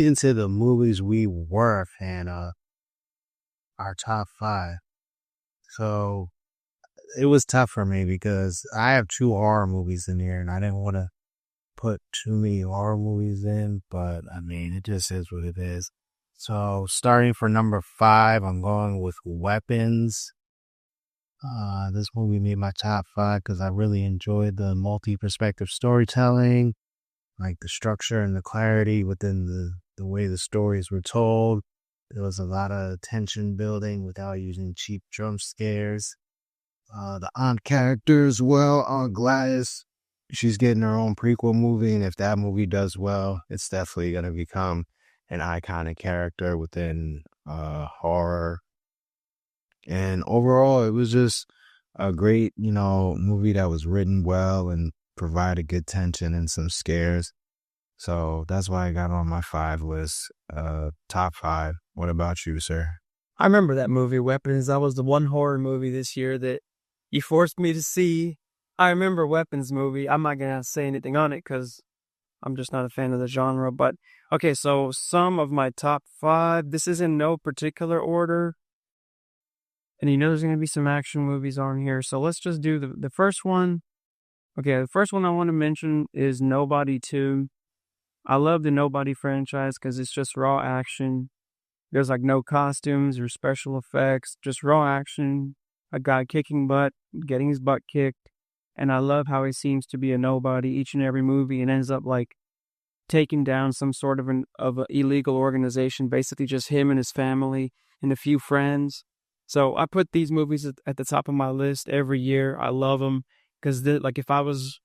into the movies we were a fan of, our top five. So it was tough for me because I have two horror movies in here and I didn't want to put too many horror movies in, but I mean, it just is what it is. So starting for number five, I'm going with Weapons. This movie made my top five because I really enjoyed the multi-perspective storytelling, like the structure and the clarity within the way the stories were told. There was a lot of tension building without using cheap jump scares. The aunt character as well, Aunt Gladys, she's getting her own prequel movie, and if that movie does well, it's definitely going to become an iconic character within horror. And overall, it was just a great, movie that was written well and provided good tension and some scares. So that's why I got on my five list, top five. What about you, sir? I remember that movie, Weapons. That was the one horror movie this year that you forced me to see. I remember Weapons movie. I'm not going to say anything on it because I'm just not a fan of the genre. But, okay, so some of my top five. This is in no particular order. And there's going to be some action movies on here. So let's just do the first one. Okay, the first one I want to mention is Nobody 2. I love the Nobody franchise because it's just raw action. There's like no costumes or special effects, just raw action. A guy kicking butt, getting his butt kicked. And I love how he seems to be a nobody each and every movie and ends up like taking down some sort of an illegal organization, basically just him and his family and a few friends. So I put these movies at the top of my list every year. I love them because if I was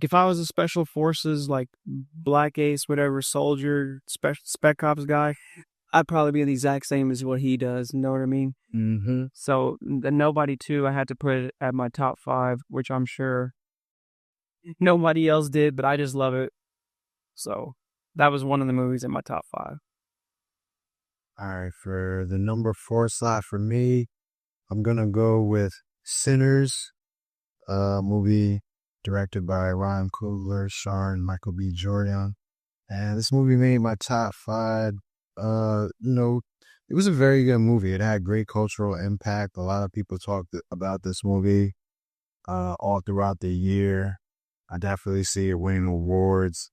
a special forces, like Black Ace, whatever, soldier, spec ops guy, I'd probably be the exact same as what he does. You know what I mean? Mm-hmm. So the Nobody 2, I had to put it at my top five, which I'm sure nobody else did, but I just love it. So that was one of the movies in my top five. All right, for the number four slot for me, I'm going to go with Sinners, a movie directed by Ryan Coogler, starring Michael B. Jordan. And this movie made my top five. It was a very good movie. It had great cultural impact. A lot of people talked about this movie all throughout the year. I definitely see it winning awards.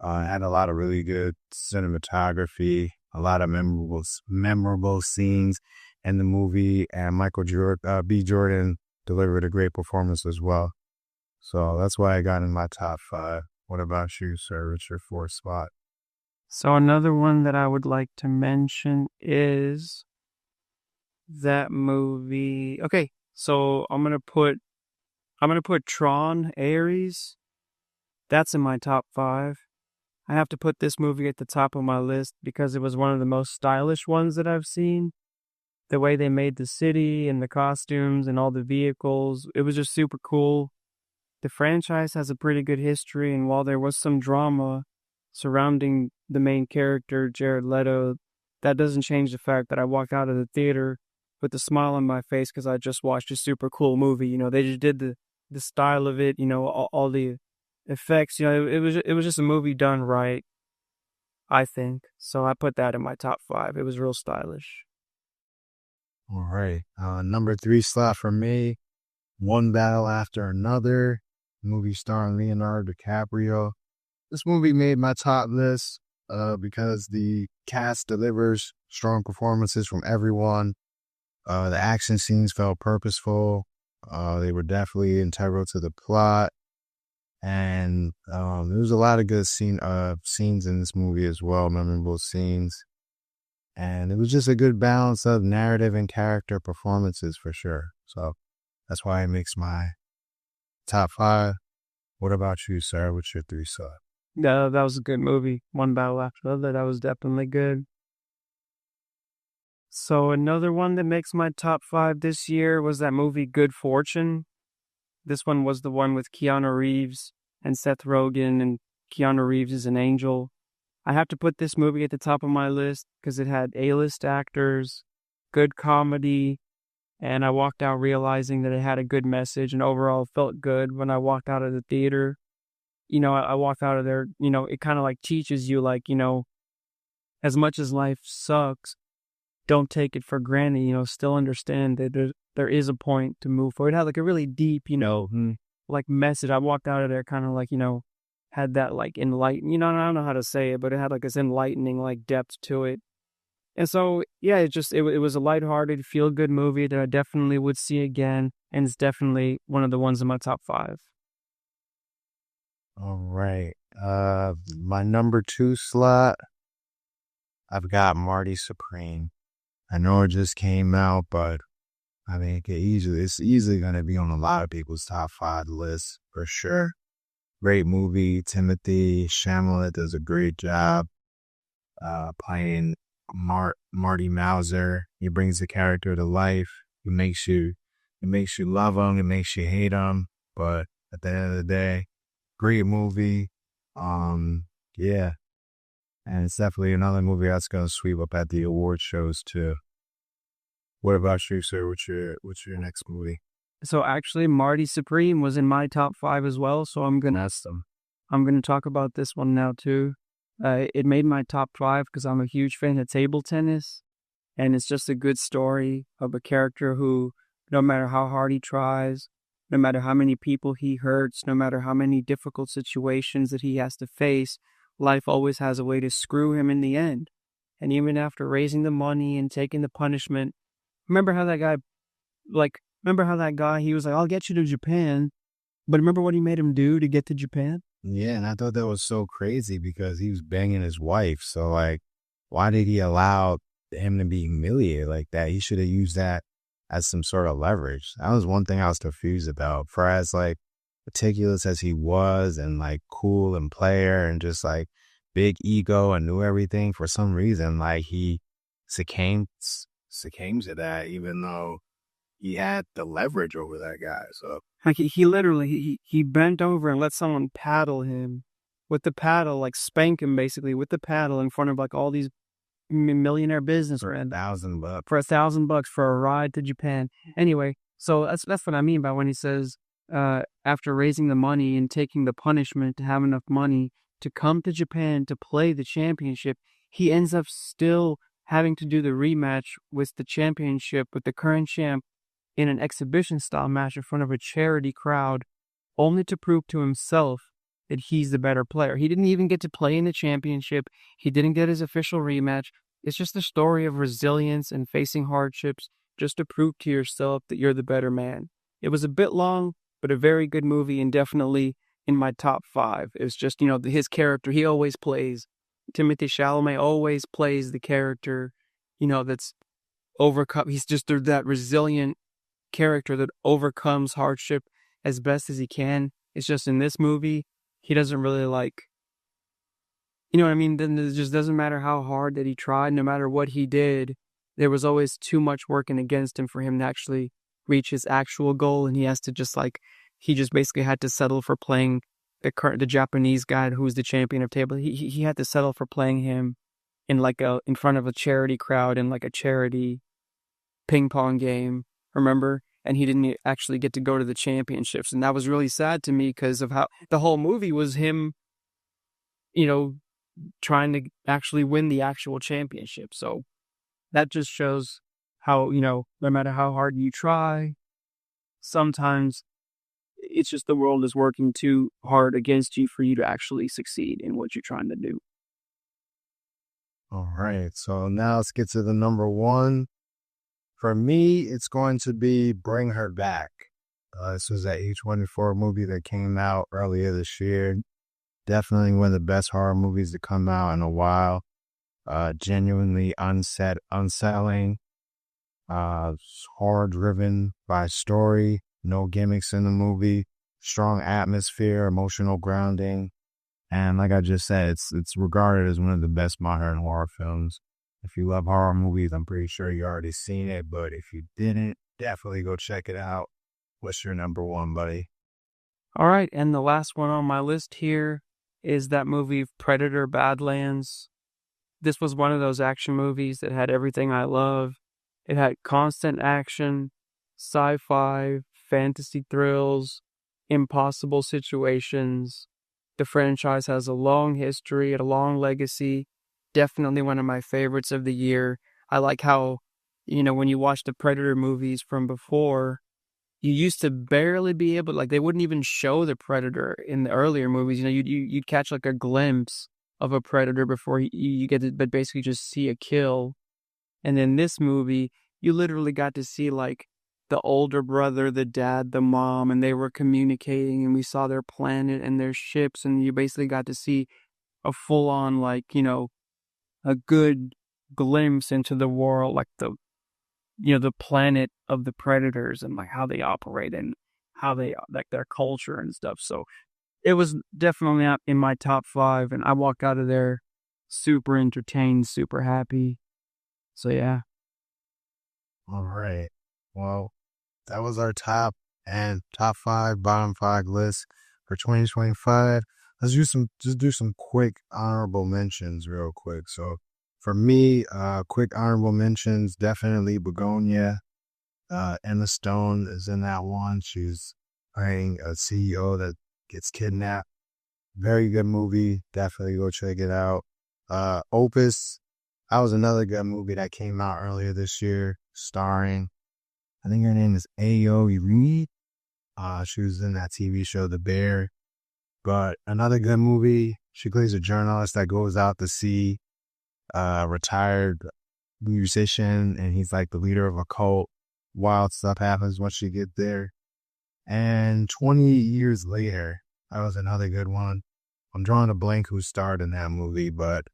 It had a lot of really good cinematography, a lot of memorable scenes in the movie, and Michael B. Jordan delivered a great performance as well. So that's why I got in my top five. What about you, sir? What's your fourth spot? So another one that I would like to mention is that movie. Okay, so I'm gonna put Tron Ares. That's in my top five. I have to put this movie at the top of my list because it was one of the most stylish ones that I've seen. The way they made the city and the costumes and all the vehicles, it was just super cool. The franchise has a pretty good history, and while there was some drama surrounding the main character, Jared Leto, that doesn't change the fact that I walked out of the theater with a smile on my face because I just watched a super cool movie. They just did the style of it, all the effects. It was just a movie done right, I think. So I put that in my top five. It was real stylish. All right. Number three slot for me, One Battle After Another, movie starring Leonardo DiCaprio. This movie made my top list because the cast delivers strong performances from everyone. The action scenes felt purposeful. They were definitely integral to the plot. And there was a lot of good scenes in this movie as well, memorable scenes. And it was just a good balance of narrative and character performances for sure. So that's why it makes my top five. What about you, sir? What's your three slot? Yeah, that was a good movie. One Battle After Another. That was definitely good. So another one that makes my top five this year was that movie Good Fortune. This one was the one with Keanu Reeves and Seth Rogen, and Keanu Reeves is an angel. I have to put this movie at the top of my list because it had A-list actors, good comedy, and I walked out realizing that it had a good message and overall felt good when I walked out of the theater. I walked out of there, it kind of like teaches you, as much as life sucks, don't take it for granted, still understand that there is a point to move forward. It had like a really deep, like message. I walked out of there kind of like, had that like enlighten, I don't know how to say it, but it had like this enlightening like depth to it. And so, yeah, it was a lighthearted, feel good movie that I definitely would see again. And it's definitely one of the ones in my top 5. All right. My number 2 slot, I've got Marty Supreme. I know it just came out, but I mean, it's easily going to be on a lot of people's top 5 lists for sure. Great movie. Timothy Chalamet does a great job playing Marty Mauser. He brings the character to life. It makes you love him. It makes you hate him. But at the end of the day, great movie. Yeah. And it's definitely another movie that's going to sweep up at the award shows too. What about you, sir? What's your next movie? So actually, Marty Supreme was in my top 5 as well. So I'm gonna talk about this one now too. It made my top 5 because I'm a huge fan of table tennis, and it's just a good story of a character who, no matter how hard he tries, no matter how many people he hurts, no matter how many difficult situations that he has to face, life always has a way to screw him in the end. And even after raising the money and taking the punishment, remember how that guy, he was like, I'll get you to Japan. But remember what he made him do to get to Japan? Yeah, and I thought that was so crazy because he was banging his wife. So, like, why did he allow him to be humiliated like that? He should have used that as some sort of leverage. That was one thing I was confused about. For as, like, meticulous as he was and, like, cool and player and just, like, big ego and knew everything, for some reason, like, he succumbed to that, even though he had the leverage over that guy. So Like he literally he bent over and let someone paddle him with the paddle, like spank him basically with the paddle in front of like all these millionaire businessmen $1,000. for $1,000 for a ride to Japan. Anyway, so that's what I mean by when he says after raising the money and taking the punishment to have enough money to come to Japan to play the championship, he ends up still having to do the rematch with the championship with the current champ in an exhibition style match in front of a charity crowd, only to prove to himself that he's the better player. He didn't even get to play in the championship. He didn't get his official rematch. It's just a story of resilience and facing hardships just to prove to yourself that you're the better man. It was a bit long, but a very good movie and definitely in my top 5. It's just, his character, he always plays. Timothy Chalamet always plays the character, that's overcome. He's just that resilient character that overcomes hardship as best as he can. It's just in this movie, he doesn't really like, you know what I mean? Then it just doesn't matter how hard that he tried, no matter what he did, there was always too much working against him for him to actually reach his actual goal. And he has to he just basically had to settle for playing the Japanese guy who was the champion of table. He had to settle for playing him in in front of a charity crowd in like a charity ping pong game, remember? And he didn't actually get to go to the championships. And that was really sad to me because of how the whole movie was him, trying to actually win the actual championship. So that just shows how, no matter how hard you try, sometimes it's just the world is working too hard against you for you to actually succeed in what you're trying to do. all right. So now let's get to the number 1. For me, it's going to be Bring Her Back. This was that H-24 movie that came out earlier this year. Definitely one of the best horror movies to come out in a while. Genuinely unsettling, horror driven by story, no gimmicks in the movie, strong atmosphere, emotional grounding. And like I just said, it's regarded as one of the best modern horror films. If you love horror movies, I'm pretty sure you already seen it, but if you didn't, definitely go check it out. What's your number 1, buddy? All right. And the last one on my list here is that movie Predator Badlands. This was one of those action movies that had everything I love. It had constant action, sci-fi, fantasy thrills, impossible situations. The franchise has a long history, a long legacy, definitely one of my favorites of the year. I like how, when you watch the Predator movies from before, you used to barely be able, like, they wouldn't even show the Predator in the earlier movies. You'd catch like a glimpse of a Predator before you get to, but basically just see a kill. And in this movie, you literally got to see like the older brother, the dad, the mom, and they were communicating, and we saw their planet and their ships, and you basically got to see a full on, like, a good glimpse into the world, like the planet of the predators and like how they operate and how they like their culture and stuff. So it was definitely up in my top five, and I walked out of there super entertained, super happy. So yeah. All right. Well, that was our top five, bottom five list for 2025. Let's do some quick honorable mentions real quick. So for me, quick honorable mentions, definitely Begonia. Emma Stone is in that one. She's playing a CEO that gets kidnapped. Very good movie. Definitely go check it out. Opus. That was another good movie that came out earlier this year, starring, I think her name is Ayo Reed. She was in that TV show, The Bear. But another good movie. She plays a journalist that goes out to see a retired musician, and he's like the leader of a cult. Wild stuff happens once you get there. And 20 years later, that was another good one. I'm drawing a blank who starred in that movie, but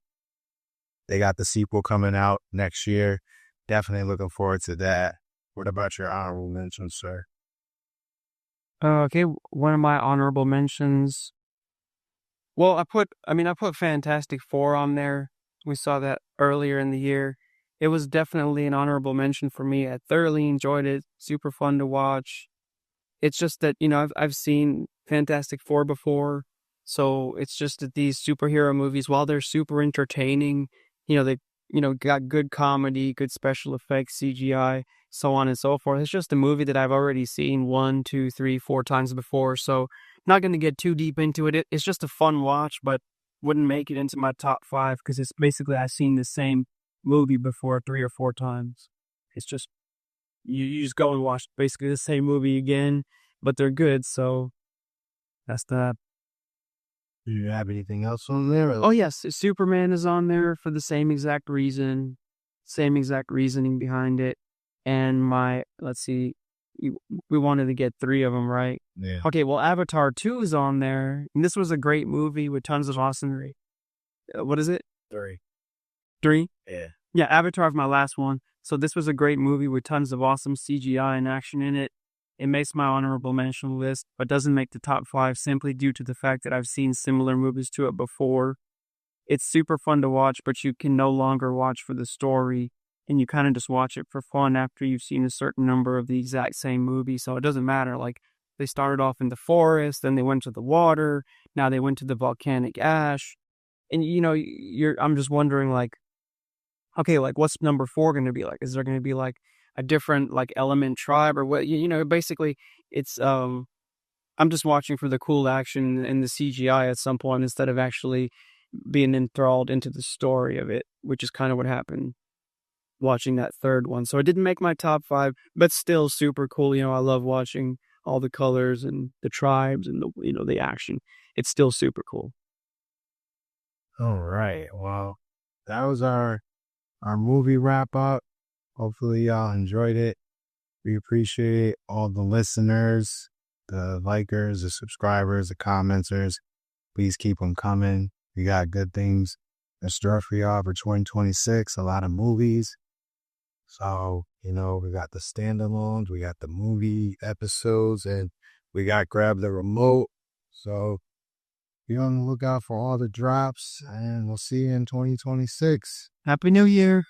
they got the sequel coming out next year. Definitely looking forward to that. What about your honorable mentions, sir? Okay, one of my honorable mentions. Well, I put Fantastic Four on there. We saw that earlier in the year. It was definitely an honorable mention for me. I thoroughly enjoyed it. Super fun to watch. It's just that, I've seen Fantastic Four before. So it's just that these superhero movies, while they're super entertaining, they, got good comedy, good special effects, CGI, so on and so forth. It's just a movie that I've already seen one, two, three, four times before. So not going to get too deep into it. It's just a fun watch, but wouldn't make it into my top five because it's basically I've seen the same movie before three or four times. It's just you just go and watch basically the same movie again, but they're good. So that's that. Do you have anything else on there? Oh yes, Superman is on there for the same exact reasoning behind it. And let's see, we wanted to get three of them, right? Yeah. Okay, well, Avatar 2 is on there. And this was a great movie with tons of awesomery. What is it? Three. Three? Yeah. Yeah, Avatar is my last one. So this was a great movie with tons of awesome CGI and action in it. It makes my honorable mention list, but doesn't make the top five simply due to the fact that I've seen similar movies to it before. It's super fun to watch, but you can no longer watch for the story, and you kind of just watch it for fun after you've seen a certain number of the exact same movie. So it doesn't matter. Like, they started off in the forest, then they went to the water, now they went to the volcanic ash. And I'm just wondering, like, okay, like, what's number four going to be like? Is there going to be like a different like element tribe or what? Basically it's I'm just watching for the cool action and the CGI at some point instead of actually being enthralled into the story of it, which is kind of what happened watching that third one. So it didn't make my top five, but still super cool. I love watching all the colors and the tribes and the action. It's still super cool. All right. Well, that was our movie wrap up. Hopefully y'all enjoyed it. We appreciate all the listeners, the likers, the subscribers, the commenters. Please keep them coming. We got good things in store for y'all for 2026. A lot of movies. So, we got the standalones, we got the movie episodes, and we got Grab the Remote. So, be on the lookout for all the drops, and we'll see you in 2026. Happy New Year.